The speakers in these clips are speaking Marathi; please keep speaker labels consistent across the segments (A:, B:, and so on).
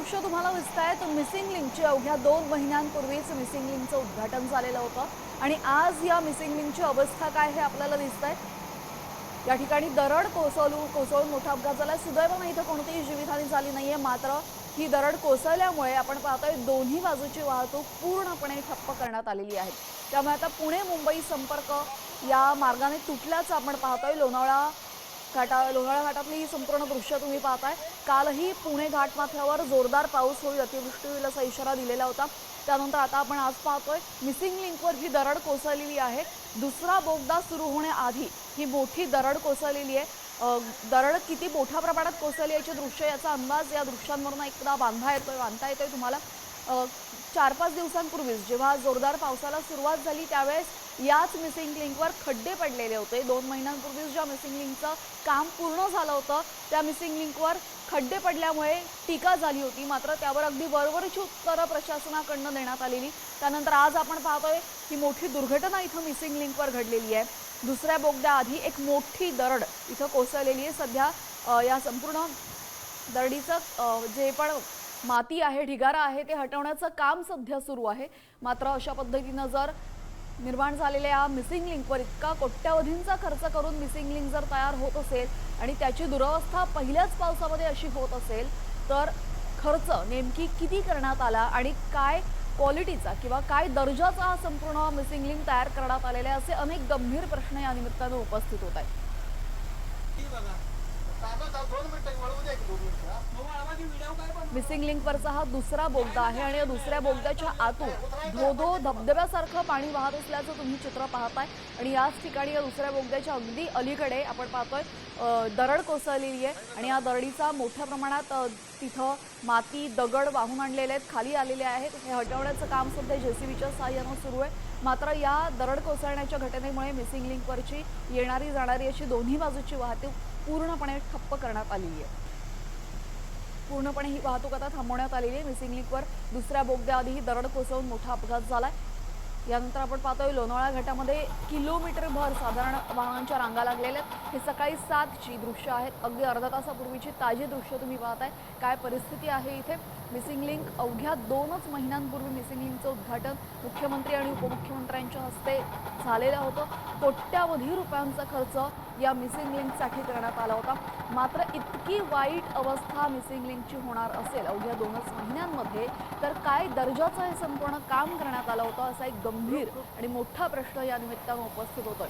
A: दृश्य तुम्हाला दिसतायत मिसिंग लिंकची अवघ्या 2 महिन्यांपूर्वीच मिसिंग लिंकचं उद्घाटन झालेलं होतं आणि आज या मिसिंग लिंकची अवस्था काय हे आपल्याला दिसतंय। या ठिकाणी दरड कोसळून मोठा अपघात झाला। सुदैवाने इथं कोणतीही जीवितहानी झाली नाहीये, मात्र ही दरड कोसळल्यामुळे आपण पाहतोय दोन्ही बाजूची वाहतूक पूर्णपणे ठप्प करण्यात आलेली आहे। त्यामुळे आता पुणे मुंबई संपर्क या मार्गाने तुटल्याचं आपण पाहतोय। लोणावळा घाटातली ही संपूर्ण दृश्य तुम्ही पाहताय। कालही पुणे घाटमाथ्यावर जोरदार पाऊस होईल, अतिवृष्टी होईल असा इशारा दिलेला होता। त्यानंतर आता आपण आज पाहतोय मिसिंग लिंकवर ही दरड कोसळलेली आहे। दुसरा बोगदा सुरू होण्याआधी ही मोठी दरड कोसळलेली आहे। दरड किती मोठ्या प्रमाणात कोसळली याचे दृश्य, याचा अंदाज या दृश्यांवरून एकदा बांधता येतोय तुम्हाला। 4-5 दिवसांपूर्वीच जेव्हा जोरदार पावसाला सुरुवात झाली त्यावेळेस याच मिसिंग लिंकवर खड्डे पडलेले होते। 2 महिन्यांपूर्वीच ज्या मिसिंग लिंकचं काम पूर्ण झालं होतं त्या मिसिंग लिंकवर खड्डे पडल्यामुळे टीका झाली होती, मात्र त्यावर अगदी वरवरची उत्तरं प्रशासनाकडून देण्यात आलेली। त्यानंतर आज आपण पाहतोय ही मोठी दुर्घटना इथं मिसिंग लिंकवर घडलेली आहे। दुसऱ्या बोगद्याआधी एक मोठी दरड इथं कोसळलेली आहे। सध्या या संपूर्ण दरडीचं जे पण माती आहे, ढिगारा आहे ते हटवण्याचं काम सध्या सुरू आहे। मात्र अशा पद्धतीनं जर निर्माण झालेल्या मिसिंग लिंकवर इतका कोट्यवधींचा खर्च करून मिसिंग लिंक जर तयार होत असेल आणि त्याची दुरवस्था पहिल्याच पावसामध्ये अशी होत असेल तर खर्च नेमकी किती करण्यात आला आणि काय क्वालिटीचा किंवा काय दर्जाचा हा संपूर्ण मिसिंग लिंक तयार करण्यात आलेला आहे, असे अनेक गंभीर प्रश्न या निमित्तानं उपस्थित होत आहेत। मिसिंग लिंकवरचा हा दुसरा बोगदा आहे आणि या दुसऱ्या बोगद्याच्या आतून धोधो धबधब्यासारखं पाणी वाहत असल्याचं तुम्ही चित्र पाहताय। आणि याच ठिकाणी या दुसऱ्या बोगद्याच्या अगदी अलीकडे आपण पाहतोय दरड कोसळलेली आहे आणि या दरडीचा मोठ्या प्रमाणात तिथं माती दगड वाहून आणलेले आहेत, खाली आलेले आहेत। हे हटवण्याचं काम सध्या जेसीबीच्या सहाय्यानं सुरू आहे। मात्र या दरड कोसळण्याच्या घटनेमुळे मिसिंग लिंकवरची येणारी जाणारी अशी दोन्ही बाजूची वाहतूक पूर्णपणे ठप्प करण्यात आलेली आहे। पूर्णपणे ही वाहतूक आता थांबवण्यात आलेली आहे। मिसिंग लिंकवर दुसऱ्या बोगद्याआधी ही दरड कोसळून मोठा अपघात झालाय। यानंतर आपण पाहतोय लोणावळा घाटामध्ये किलोमीटरभर साधारण वाहनांच्या रांगा लागलेल्या आहेत। हे सकाळी 7ची दृश्य आहेत, अगदी अर्धा तासापूर्वीची ताजी दृश्य तुम्ही पाहताय। काय परिस्थिती आहे इथे। मिसिंग लिंक अवघ्या 2च महिन्यांपूर्वी मिसिंग लिंकचं उद्घाटन मुख्यमंत्री आणि उपमुख्यमंत्र्यांच्या हस्ते झालेलं होतं। कोट्यवधी रुपयांचा खर्च या मिसिंग लिंकसाठी करण्यात आला होता। मात्र इतकी वाईट अवस्था मिसिंग लिंकची होणार असेल अवघ्या 2च महिन्यांमध्ये तर काय दर्जाचं हे संपूर्ण काम करण्यात आलं होतं, असा एक गंभीर आणि मोठा प्रश्न या निमित्तानं उपस्थित होतोय।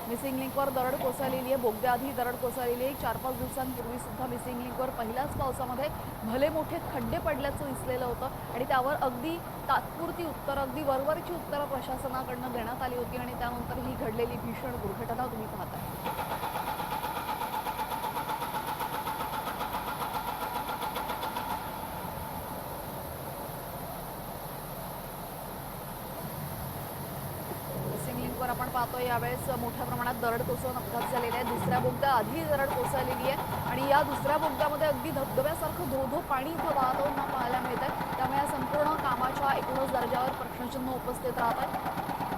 A: मिसिंग लिंकवर दरड कोसळलेली आहे, बोगद्याआधी दरड कोसळलेली आहे। 4-5 दिवसांपूर्वी सुद्धा मिसिंग लिंकवर पहिल्याच पावसामध्ये भले मोठे खड्डे पडल्याचं दिसलेलं होतं आणि त्यावर अगदी तात्पुरती उत्तरं, अगदी वरवरची उत्तरं प्रशासनाकडून देण्यात आली होती आणि त्यानंतर ही घडलेली भीषण दुर्घटना तुम्ही पाहताय। आपण पाहतोय यावेळेस मोठ्या प्रमाणात दरड कोसळून अपघात झालेला आहे। दुसऱ्या बोगद्या आधी दरड कोसळलेली आहे आणि या दुसऱ्या बोगद्यामध्ये अगदी धबधब्यासारखं धोधो पाणी इथं वाहत पाहायला मिळत आहे। त्यामुळे या संपूर्ण कामाच्या एकूणच दर्जावर प्रश्नचिन्ह उपस्थित राहत आहे।